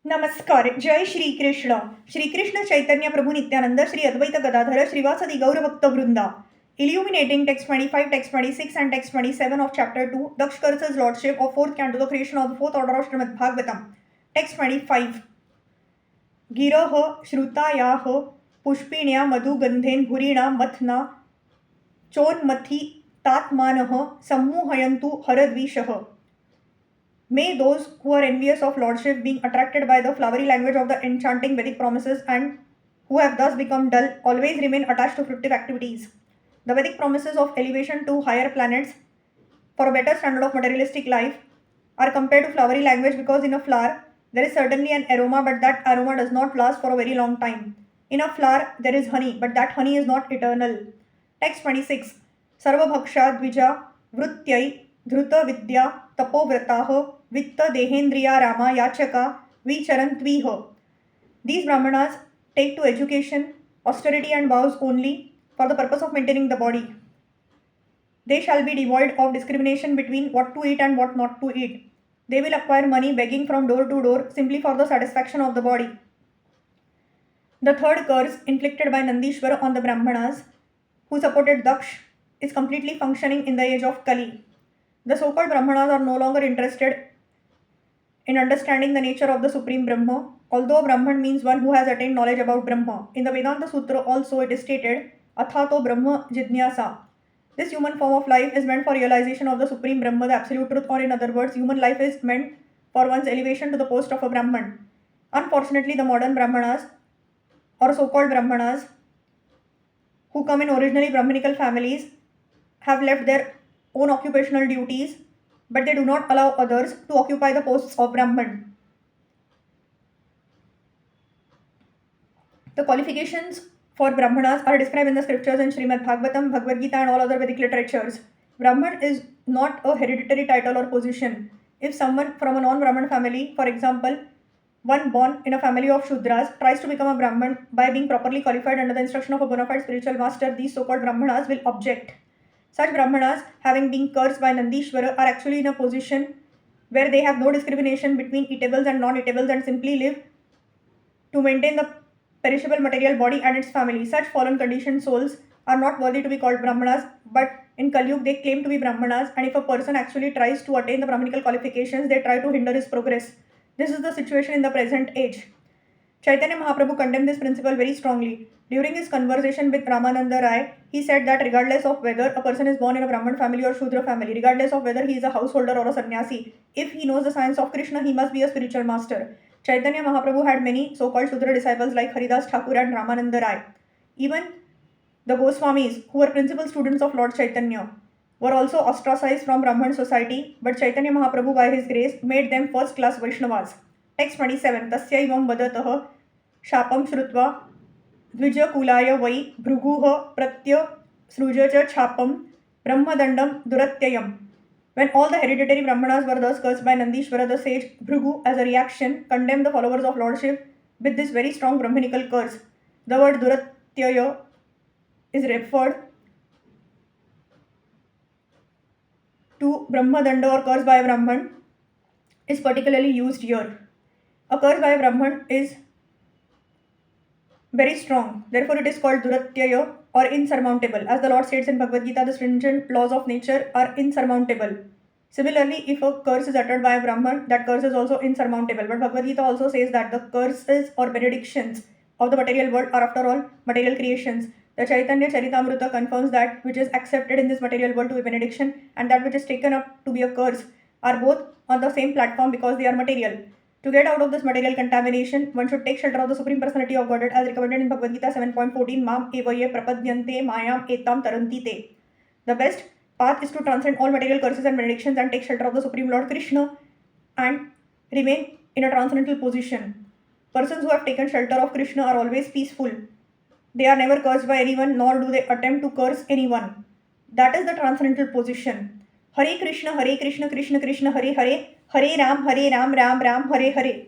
नमस्कार. जय श्रीकृष्ण. श्रीकृष्ण चैतन्य प्रभु नित्यानंद, श्री अद्वैत गदाधर, श्रीवासदि गौरभक्त वृंदा. Illuminating text 25, text 26 and text 27 of chapter 2, Daksh curses lordship of fourth canto, the creation of the fourth order of Srimad Bhagavatam. Text 25. गिरह श्रुतायाः पुष्पिण्या मधुगंधेन भुरीणा मथना चोन्मथी तात्मानः सम्मोहयन्तु हरद्विषः. May those who are envious of lordship, being attracted by the flowery language of the enchanting Vedic promises and who have thus become dull, always remain attached to fruitive activities. The Vedic promises of elevation to higher planets for a better standard of materialistic life are compared to flowery language because in a flower there is certainly an aroma, but that aroma does not last for a very long time. In a flower there is honey, but that honey is not eternal. Text 26. Sarvabhaksha dvija vrutyai dhruta vidya tapovrataah vitta dehendriya rama yachaka vicharantviha. These brahmanas take to education, austerity and vows only for the purpose of maintaining the body. They shall be devoid of discrimination between what to eat and what not to eat. They will acquire money begging from door to door simply for the satisfaction of the body. The third curse inflicted by Nandishwara on the brahmanas who supported Daksh is completely functioning in the age of Kali. The so-called brahmanas are no longer interested in understanding the nature of the Supreme Brahma, although Brahman means one who has attained knowledge about Brahma. In the Vedanta Sutra also it is stated, Athato Brahma Jidnyasa. This human form of life is meant for realization of the Supreme Brahma, the absolute truth, or in other words, human life is meant for one's elevation to the post of a Brahman. Unfortunately, the modern Brahmanas, or so-called Brahmanas, who come in originally Brahminical families, have left their own occupational duties, but they do not allow others to occupy the posts of Brahman. The qualifications for Brahmanas are described in the scriptures in Srimad Bhagavatam, Bhagavad Gita and all other Vedic literatures. Brahman is not a hereditary title or position. If someone from a non-Brahman family, for example, one born in a family of Shudras, tries to become a Brahman by being properly qualified under the instruction of a bona fide spiritual master, these so-called Brahmanas will object. Such Brahmanas, having been cursed by Nandishwara, are actually in a position where they have no discrimination between eatables and non-eatables and simply live to maintain the perishable material body and its family. Such fallen conditioned souls are not worthy to be called Brahmanas, but in Kali Yuga they claim to be Brahmanas, and if a person actually tries to attain the Brahminical qualifications, they try to hinder his progress. This is the situation in the present age. Chaitanya Mahaprabhu condemned this principle very strongly. During his conversation with Ramananda Rai, he said that regardless of whether a person is born in a Brahman family or Shudra family, regardless of whether he is a householder or a sannyasi, if he knows the science of Krishna, he must be a spiritual master. Chaitanya Mahaprabhu had many so-called Shudra disciples like Haridas Thakur and Ramananda Rai. Even the Goswamis, who were principal students of Lord Chaitanya, were also ostracized from Brahman society, but Chaitanya Mahaprabhu by his grace made them first-class Vaishnavas. Text 27. Tasya ivam vadatah shapam shrutva द्विजकुलाय वै भृगुः प्रत्य सृज च छापम ब्रह्मदंडम दुरत्ययम. When all the hereditary Brahmanas were thus cursed by Nandishwara, the sage Bhrigu, as a reaction, condemned the followers of Lordship with this very strong Brahminical curse. The word Duratyaya is referred to Brahmadanda or curse by a Brahman is particularly used here. A curse by a Brahman is very strong. Therefore, it is called Duratyaya or insurmountable. As the Lord states in Bhagavad Gita, the stringent laws of nature are insurmountable. Similarly, if a curse is uttered by a Brahman, that curse is also insurmountable. But Bhagavad Gita also says that the curses or benedictions of the material world are after all material creations. The Chaitanya Charitamrita confirms that which is accepted in this material world to be benediction and that which is taken up to be a curse are both on the same platform because they are material. To get out of this material contamination, one should take shelter of the Supreme Personality of Godhead as recommended in Bhagavad Gita 7.14, Mam evaye prapadyante mayam etam taranti te. The best path is to transcend all material curses and benedictions and take shelter of the Supreme Lord Krishna and remain in a transcendental position. Persons who have taken shelter of Krishna are always peaceful. They are never cursed by anyone, nor do they attempt to curse anyone. That is the transcendental position. Hare Krishna, Krishna Krishna, Hare Hare, Hare Ram, Ram Ram, Hare Hare.